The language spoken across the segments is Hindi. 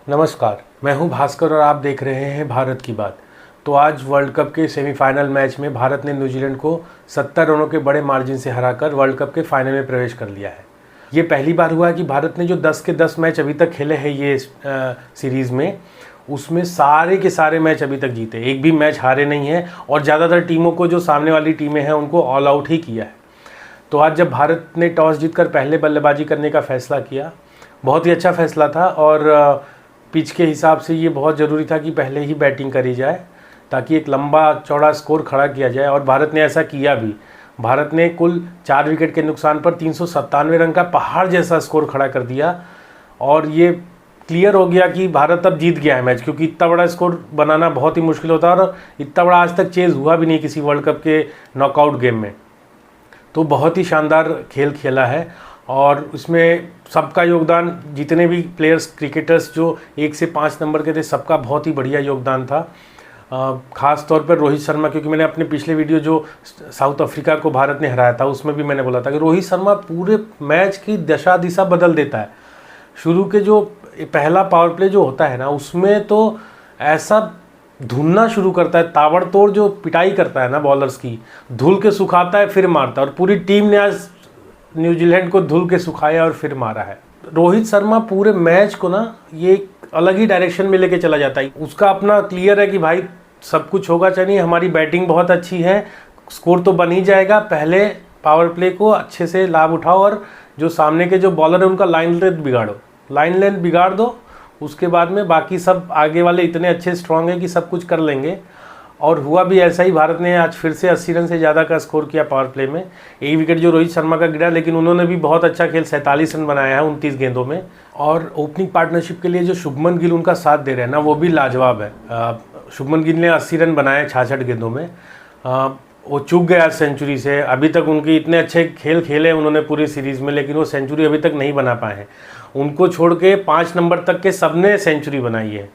नमस्कार, मैं हूं भास्कर और आप देख रहे हैं भारत की बात। तो आज वर्ल्ड कप के सेमीफाइनल मैच में भारत ने न्यूजीलैंड को 70 रनों के बड़े मार्जिन से हराकर वर्ल्ड कप के फाइनल में प्रवेश कर लिया है। ये पहली बार हुआ है कि भारत ने जो 10 के 10 मैच अभी तक खेले हैं ये सीरीज़ में, उसमें सारे के सारे मैच अभी तक जीते, एक भी मैच हारे नहीं है और ज़्यादातर टीमों को, जो सामने वाली टीमें हैं, उनको ऑल आउट ही किया है। तो आज जब भारत ने टॉस जीतकर पहले बल्लेबाजी करने का फैसला किया, बहुत ही अच्छा फैसला था और पिच के हिसाब से ये बहुत ज़रूरी था कि पहले ही बैटिंग करी जाए ताकि एक लंबा चौड़ा स्कोर खड़ा किया जाए, और भारत ने ऐसा किया भी। भारत ने कुल 4 विकेट के नुकसान पर 397 रन का पहाड़ जैसा स्कोर खड़ा कर दिया और ये क्लियर हो गया कि भारत अब जीत गया है मैच, क्योंकि इतना बड़ा स्कोर बनाना बहुत ही मुश्किल होता है और इतना बड़ा आज तक चेज़ हुआ भी नहीं किसी वर्ल्ड कप के नॉकआउट गेम में। तो बहुत ही शानदार खेल खेला है और इसमें सबका योगदान, जितने भी प्लेयर्स क्रिकेटर्स जो 1 से 5 नंबर के थे, सबका बहुत ही बढ़िया योगदान था। ख़ास तौर पर रोहित शर्मा, क्योंकि मैंने अपने पिछले वीडियो जो साउथ अफ्रीका को भारत ने हराया था उसमें भी मैंने बोला था कि रोहित शर्मा पूरे मैच की दशा दिशा बदल देता है। शुरू के जो पहला पावर प्ले जो होता है ना, उसमें तो ऐसा धुलना शुरू करता है, ताबड़तोड़ जो पिटाई करता है ना बॉलर्स की, धुल के सुखाता है फिर मारता है, और पूरी टीम ने आज न्यूजीलैंड को धुल के सुखाया और फिर मारा है। रोहित शर्मा पूरे मैच को ना ये अलग ही डायरेक्शन में लेके चला जाता है। उसका अपना क्लियर है कि भाई सब कुछ होगा चाहिए, हमारी बैटिंग बहुत अच्छी है, स्कोर तो बन ही जाएगा, पहले पावर प्ले को अच्छे से लाभ उठाओ और जो सामने के जो बॉलर है उनका लाइन लेंथ बिगाड़ दो, उसके बाद में बाकी सब आगे वाले इतने अच्छे स्ट्रांग हैं कि सब कुछ कर लेंगे। और हुआ भी ऐसा ही। भारत ने आज फिर से 80 रन से ज़्यादा का स्कोर किया पावर प्ले में। एक विकेट जो रोहित शर्मा का गिरा, लेकिन उन्होंने भी बहुत अच्छा खेल, 47 रन बनाया है 29 गेंदों में। और ओपनिंग पार्टनरशिप के लिए जो शुभमन गिल उनका साथ दे रहे हैं ना, वो भी लाजवाब है। शुभमन गिल ने 80 रन बनाए 66 गेंदों में। वो चूक गया सेंचुरी से। अभी तक उनके इतने अच्छे खेल खेले उन्होंने पूरी सीरीज़ में, लेकिन वो सेंचुरी अभी तक नहीं बना पाए हैं। उनको छोड़ के 5 नंबर तक के सबने सेंचुरी बनाई है,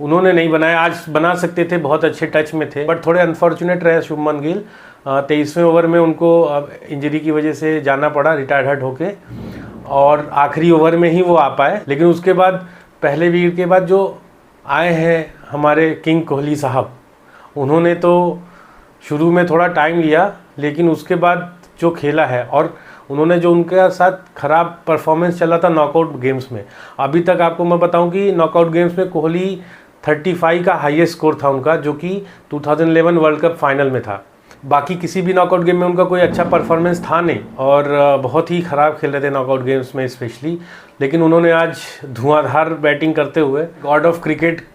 उन्होंने नहीं बनाया। आज बना सकते थे, बहुत अच्छे टच में थे, बट थोड़े अनफॉर्चुनेट रहे शुभमन गिल। 23वें ओवर में उनको इंजरी की वजह से जाना पड़ा रिटायर्ड होके, और आखिरी ओवर में ही वो आ पाए। लेकिन उसके बाद पहले विकेट के बाद जो आए हैं हमारे किंग कोहली साहब, उन्होंने तो शुरू में थोड़ा टाइम लिया, लेकिन उसके बाद जो खेला है, और उन्होंने जो उनके साथ ख़राब परफॉर्मेंस चला था नॉकआउट गेम्स में, अभी तक आपको मैं बताऊं कि नॉकआउट गेम्स में कोहली 35 का हाईएस्ट स्कोर था उनका, जो कि 2011 वर्ल्ड कप फाइनल में था। बाकी किसी भी नॉकआउट गेम में उनका कोई अच्छा परफॉर्मेंस था नहीं, और बहुत ही ख़राब खेल रहे थे नॉकआउट गेम्स में स्पेशली। लेकिन उन्होंने आज धुआंधार बैटिंग करते हुए गॉड ऑफ क्रिकेट,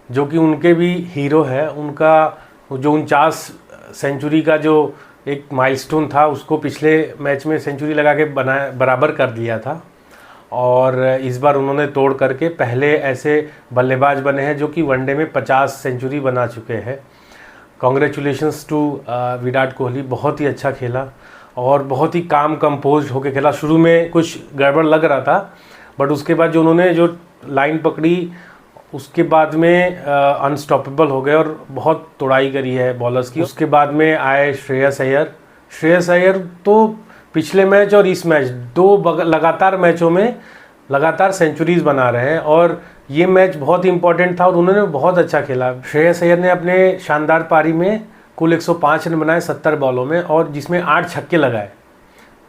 जो कि उनके भी हीरो है, उनका जो 49 सेंचुरी का जो एक माइलस्टोन था, उसको पिछले मैच में सेंचुरी लगा के बराबर कर दिया था। और इस बार उन्होंने तोड़ करके पहले ऐसे बल्लेबाज बने हैं जो कि वनडे में 50 सेंचुरी बना चुके हैं। Congratulations to Virat Kohli. बहुत ही अच्छा खेला और बहुत ही काम कंपोज होके खेला। शुरू में कुछ गड़बड़ लग रहा था, बट उसके बाद जो उन्होंने जो लाइन पकड़ी, उसके बाद में अनस्टॉपेबल हो गए और बहुत तोड़ाई करी है बॉलर्स की। उसके बाद में आए श्रेयस अय्यर तो पिछले मैच और इस मैच 2 लगातार मैचों में लगातार सेंचुरीज बना रहे हैं, और ये मैच बहुत ही इंपॉर्टेंट था और उन्होंने बहुत अच्छा खेला। श्रेयस अय्यर ने अपने शानदार पारी में कुल 105 रन बनाए 70 बॉलों में, और जिसमें 8 छक्के लगाए।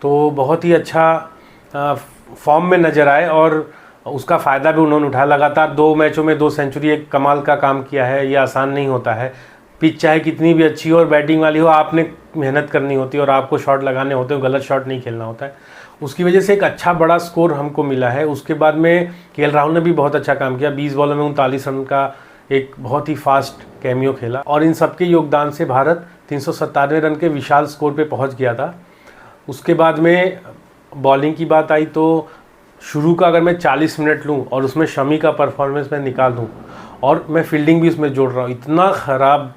तो बहुत ही अच्छा फॉर्म में नज़र आए और उसका फ़ायदा भी उन्होंने उठाया। लगातार 2 मैचों में 2 सेंचुरी एक कमाल का काम किया है। ये आसान नहीं होता है। पिच चाहे कितनी भी अच्छी हो और बैटिंग वाली हो, आपने मेहनत करनी होती है और आपको शॉट लगाने होते हैं, गलत शॉट नहीं खेलना होता है। उसकी वजह से एक अच्छा बड़ा स्कोर हमको मिला है। उसके बाद में केएल राहुल ने भी बहुत अच्छा काम किया। 20 बॉलों में 39 रन का एक बहुत ही फास्ट कैमियो खेला, और इन सबके योगदान से भारत 397 रन के विशाल स्कोर पे पहुंच गया था। उसके बाद में बॉलिंग की बात आई तो शुरू का अगर मैं 40 मिनट लूँ और उसमें शमी का परफॉर्मेंस मैं निकाल दूँ, और मैं फील्डिंग भी उसमें जोड़ रहा हूँ, इतना ख़राब,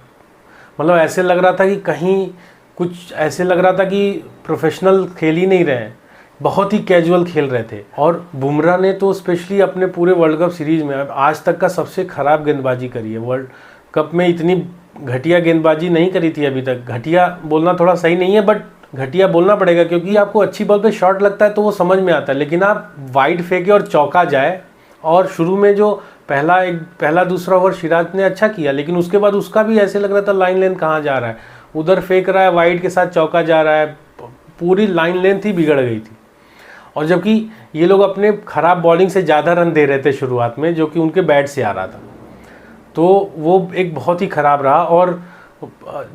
मतलब ऐसे लग रहा था कि कहीं कुछ ऐसे लग रहा था कि प्रोफेशनल खेल ही नहीं रहे हैं, बहुत ही कैजुअल खेल रहे थे। और बुमराह ने तो स्पेशली अपने पूरे वर्ल्ड कप सीरीज़ में आज तक का सबसे ख़राब गेंदबाजी करी है। वर्ल्ड कप में इतनी घटिया गेंदबाजी नहीं करी थी अभी तक। घटिया बोलना थोड़ा सही नहीं है, बट घटिया बोलना पड़ेगा, क्योंकि आपको अच्छी बॉल पे शॉट लगता है तो वो समझ में आता है, लेकिन आप वाइड फेंके और चौका जाए और शुरू में जो पहला दूसरा ओवर सिराज ने अच्छा किया, लेकिन उसके बाद उसका भी ऐसे लग रहा था लाइन लेंथ कहाँ जा रहा है, उधर फेंक रहा है वाइड के साथ चौका जा रहा है, पूरी लाइन लेंथ ही बिगड़ गई थी। और जबकि ये लोग अपने ख़राब बॉलिंग से ज़्यादा रन दे रहे थे शुरुआत में, जो कि उनके बैट से आ रहा था, तो वो एक बहुत ही ख़राब रहा। और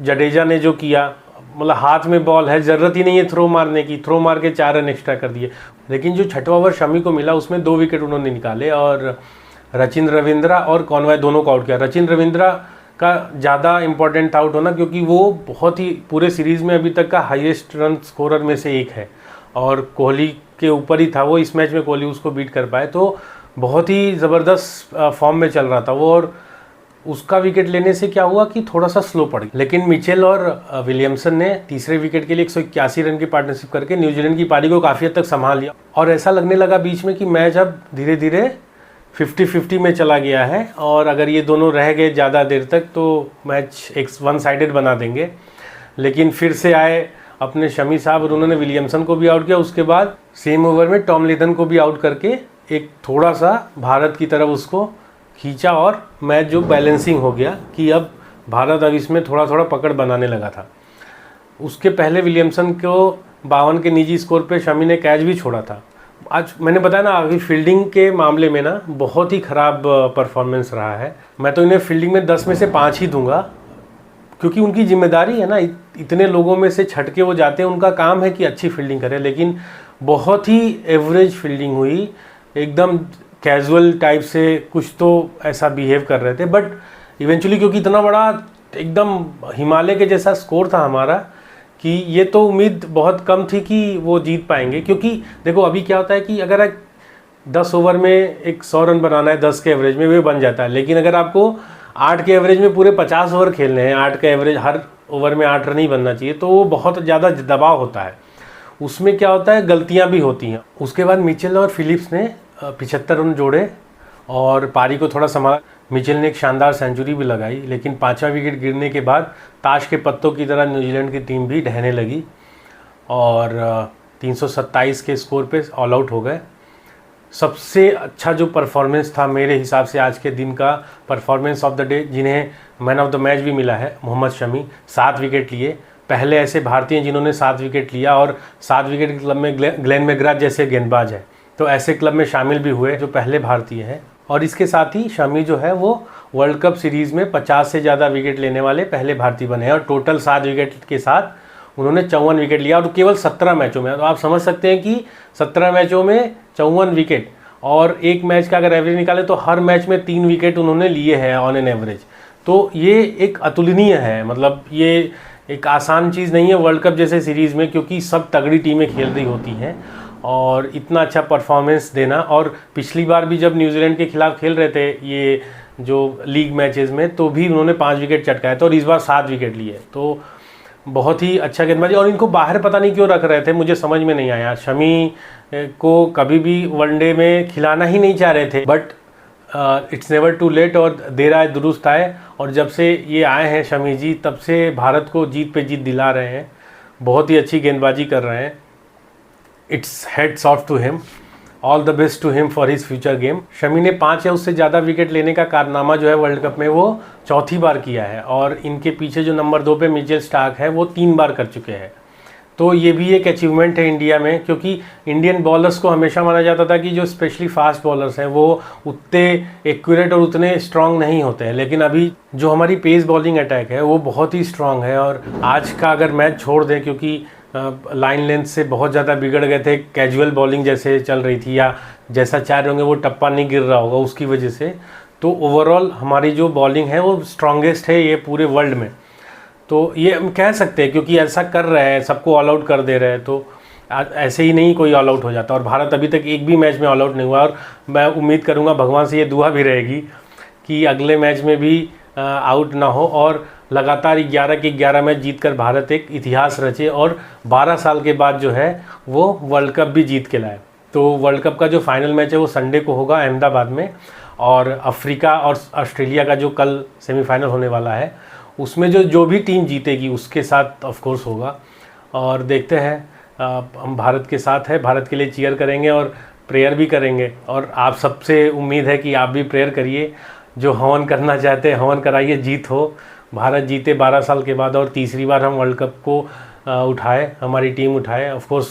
जडेजा ने जो किया, मतलब हाथ में बॉल है, ज़रूरत ही नहीं है थ्रो मारने की, थ्रो मार के 4 रन एक्स्ट्रा कर दिए। लेकिन जो छठवां ओवर शमी को मिला उसमें 2 विकेट उन्होंने निकाले और रचिन रविंद्रा और कॉनवॉय दोनों को आउट किया। रचिन रविंद्रा का ज़्यादा इंपॉर्टेंट आउट होना, क्योंकि वो बहुत ही पूरे सीरीज़ में अभी तक का हाईएस्ट रन स्कोरर में से एक है और कोहली के ऊपर ही था वो। इस मैच में कोहली उसको बीट कर पाए, तो बहुत ही ज़बरदस्त फॉर्म में चल रहा था वो। और उसका विकेट लेने से क्या हुआ कि थोड़ा सा स्लो पड़ गया, लेकिन मिचेल और विलियमसन ने तीसरे विकेट के लिए 181 रन की पार्टनरशिप करके न्यूजीलैंड की पारी को काफ़ी हद तक संभाल लिया। और ऐसा लगने लगा बीच में कि मैच अब धीरे धीरे 50-50 में चला गया है, और अगर ये दोनों रह गए ज़्यादा देर तक तो मैच एक वन साइडेड बना देंगे। लेकिन फिर से आए अपने शमी साहब और उन्होंने विलियमसन को भी आउट किया। उसके बाद सेम ओवर में टॉम लिथन को भी आउट करके एक थोड़ा सा भारत की तरफ उसको खींचा, और मैच जो बैलेंसिंग हो गया कि अब भारत अब इसमें थोड़ा थोड़ा पकड़ बनाने लगा था। उसके पहले विलियमसन को 52 के निजी स्कोर पे शमी ने कैच भी छोड़ा था। आज मैंने बताया ना, अभी फील्डिंग के मामले में ना बहुत ही ख़राब परफॉर्मेंस रहा है। मैं तो इन्हें फील्डिंग में 10 में से 5 ही दूंगा, क्योंकि उनकी जिम्मेदारी है ना, इतने लोगों में से छट के वो जाते हैं, उनका काम है कि अच्छी फील्डिंग करें। लेकिन बहुत ही एवरेज फील्डिंग हुई, एकदम कैजुअल टाइप से कुछ तो ऐसा बिहेव कर रहे थे। बट इवेंचुअली क्योंकि इतना बड़ा एकदम हिमालय के जैसा स्कोर था हमारा, कि ये तो उम्मीद बहुत कम थी कि वो जीत पाएंगे। क्योंकि देखो अभी क्या होता है कि अगर 10 ओवर में एक 100 रन बनाना है 10 के एवरेज में, वो बन जाता है। लेकिन अगर आपको 8 के एवरेज में पूरे 50 ओवर खेलने हैं, 8 का एवरेज हर ओवर में 8 रन ही बनना चाहिए, तो वो बहुत ज़्यादा दबाव होता है। उसमें क्या होता है, गलतियाँ भी होती हैं। उसके बाद मिचेल और फिलिप्स ने 75 रन जोड़े और पारी को थोड़ा संभाला। मिचेल ने एक शानदार सेंचुरी भी लगाई, लेकिन 5वां विकेट गिरने के बाद ताश के पत्तों की तरह न्यूजीलैंड की टीम भी ढहने लगी और 327 के स्कोर पे ऑल आउट हो गए। सबसे अच्छा जो परफॉर्मेंस था मेरे हिसाब से आज के दिन का परफॉर्मेंस ऑफ द डे, जिन्हें मैन ऑफ द मैच भी मिला है, मोहम्मद शमी। 7 विकेट लिए, पहले ऐसे भारतीय जिन्होंने 7 विकेट लिया, और 7 विकेट के क्लब में ग्लेन मैकग्राथ जैसे गेंदबाज है, तो ऐसे क्लब में शामिल भी हुए जो पहले भारतीय हैं। और इसके साथ ही शमी जो है वो वर्ल्ड कप सीरीज़ में 50 से ज़्यादा विकेट लेने वाले पहले भारतीय बने हैं, और टोटल 7 विकेट के साथ उन्होंने 54 विकेट लिया, और केवल 17 मैचों में। तो आप समझ सकते हैं कि 17 मैचों में 54 विकेट, और एक मैच का अगर एवरेज निकाले तो हर मैच में 3 विकेट उन्होंने लिए हैं ऑन एन एवरेज। तो ये एक अतुलनीय है, मतलब ये एक आसान चीज़ नहीं है वर्ल्ड कप जैसे सीरीज़ में, क्योंकि सब तगड़ी टीमें खेल रही होती हैं, और इतना अच्छा परफॉर्मेंस देना। और पिछली बार भी जब न्यूजीलैंड के खिलाफ खेल रहे थे ये जो लीग मैचेस में, तो भी उन्होंने 5 विकेट चटकाए थे, और इस बार 7 विकेट लिए। तो बहुत ही अच्छा गेंदबाजी। और इनको बाहर पता नहीं क्यों रख रहे थे, मुझे समझ में नहीं आया। शमी को कभी भी वनडे में खिलाना ही नहीं चाह रहे थे, but it's never too late, और देर आए दुरुस्त आए। और जब से ये आए हैं शमी जी, तब से भारत को जीत पे जीत दिला रहे हैं, बहुत ही अच्छी गेंदबाजी कर रहे हैं। It's heads off to him, all the best to him for his future game. Shami ने 5 या उससे ज़्यादा विकेट लेने का कारनामा जो है वर्ल्ड कप में वो 4थी बार किया है, और इनके पीछे जो नंबर 2 पे मिचेल स्टार्क है वो 3 बार कर चुके हैं। तो ये भी एक अचीवमेंट है इंडिया में, क्योंकि इंडियन बॉलर्स को हमेशा माना जाता था कि जो स्पेशली फास्ट बॉलर्स हैं वो उतने एक्यूरेट और उतने स्ट्रांग नहीं होते हैं, लेकिन अभी जो हमारी पेस बॉलिंग अटैक है वो बहुत ही स्ट्रांग है। और आज का अगर मैच छोड़ दें, क्योंकि लाइन लेंथ से बहुत ज़्यादा बिगड़ गए थे, कैजुअल बॉलिंग जैसे चल रही थी, या जैसा चाह रहे होंगे वो टप्पा नहीं गिर रहा होगा उसकी वजह से, तो ओवरऑल हमारी जो बॉलिंग है वो स्ट्रांगेस्ट है ये पूरे वर्ल्ड में। तो ये हम कह सकते हैं, क्योंकि ऐसा कर रहे हैं, सबको ऑल आउट कर दे रहे हैं, तो ऐसे ही नहीं कोई ऑल आउट हो जाता। और भारत अभी तक एक भी मैच में ऑल आउट नहीं हुआ, और मैं उम्मीद करूँगा, भगवान से ये दुआ भी रहेगी कि अगले मैच में भी आउट ना हो, और लगातार 11 के 11 मैच जीतकर भारत एक इतिहास रचे, और 12 साल के बाद जो है वो वर्ल्ड कप भी जीत के लाए। तो वर्ल्ड कप का जो फाइनल मैच है वो संडे को होगा अहमदाबाद में, और अफ्रीका और ऑस्ट्रेलिया का जो कल सेमीफाइनल होने वाला है उसमें जो भी टीम जीतेगी उसके साथ ऑफ कोर्स होगा। और देखते हैं, हम भारत के साथ है, भारत के लिए चीयर करेंगे, और प्रेयर भी करेंगे और आप सबसे उम्मीद है कि आप भी प्रेयर करिए। जो हवन करना चाहते हैं हवन कराइए, जीत हो, भारत जीते 12 साल के बाद और तीसरी बार हम वर्ल्ड कप को उठाए, हमारी टीम उठाए। ऑफ कोर्स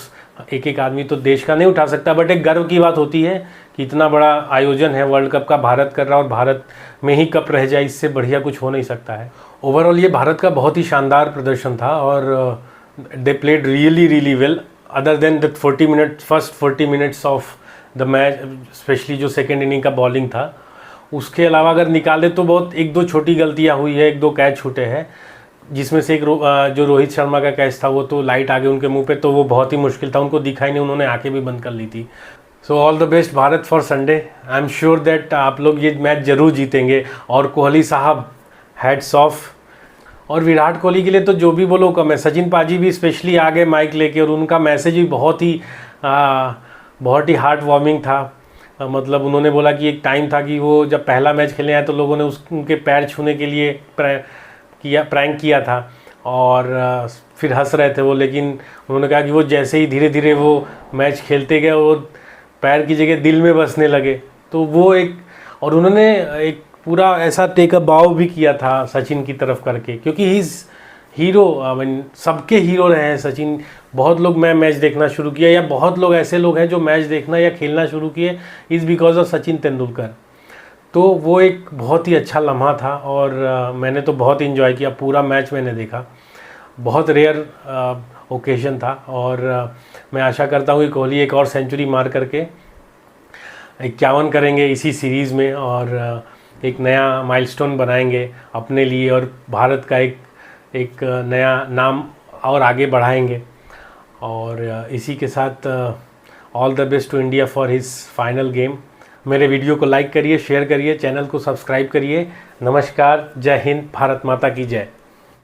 एक एक आदमी तो देश का नहीं उठा सकता, बट एक गर्व की बात होती है कि इतना बड़ा आयोजन है वर्ल्ड कप का, भारत कर रहा और भारत में ही कप रह जाए, इससे बढ़िया कुछ हो नहीं सकता है। ओवरऑल ये भारत का बहुत ही शानदार प्रदर्शन था और they played really well, other than the first 40 minutes of the match, specially जो सेकेंड इनिंग का बॉलिंग था। उसके अलावा अगर निकाले तो बहुत एक दो छोटी गलतियां हुई है, एक दो कैच छूटे हैं, जिसमें से एक जो रोहित शर्मा का कैच था वो तो लाइट आ गई उनके मुंह पे, तो वो बहुत ही मुश्किल था, उनको दिखाई नहीं, उन्होंने आंखें भी बंद कर ली थी। So all the best Bharat for Sunday. I am sure that आप लोग ये मैच ज़रूर जीतेंगे। और कोहली साहब, हैट्स ऑफ। और विराट कोहली के लिए तो जो भी बोलो कम है। सचिन पाजी भी स्पेशली आ गए माइक लेके और उनका मैसेज भी बहुत ही हार्ट वार्मिंग था। मतलब उन्होंने बोला कि एक टाइम था कि वो जब पहला मैच खेलने आए तो लोगों ने उनके पैर छूने के लिए प्रैंक किया था और फिर हंस रहे थे वो, लेकिन उन्होंने कहा कि वो जैसे ही धीरे धीरे वो मैच खेलते गए वो पैर की जगह दिल में बसने लगे। तो वो एक, और उन्होंने एक पूरा ऐसा टेक अ बाव भी किया था सचिन की तरफ करके, क्योंकि he is hero, I mean सबके हीरो रहे हैं सचिन। बहुत लोग मैं मैच देखना शुरू किया, या बहुत लोग ऐसे लोग हैं जो मैच देखना या खेलना शुरू किए is because of Sachin Tendulkar. तो वो एक बहुत ही अच्छा लम्हा था और मैंने तो बहुत इंजॉय किया, पूरा मैच मैंने देखा। बहुत रेयर ओकेजन था और मैं आशा करता हूँ कि कोहली एक और सेंचुरी मार करके 51 करेंगे इसी सीरीज़ में और एक नया माइलस्टोन बनाएंगे अपने लिए और भारत का एक नया नाम और आगे बढ़ाएंगे। और इसी के साथ all the best to India for his final game. मेरे वीडियो को लाइक करिए, शेयर करिए, चैनल को सब्सक्राइब करिए। नमस्कार, जय हिंद, भारत माता की जय।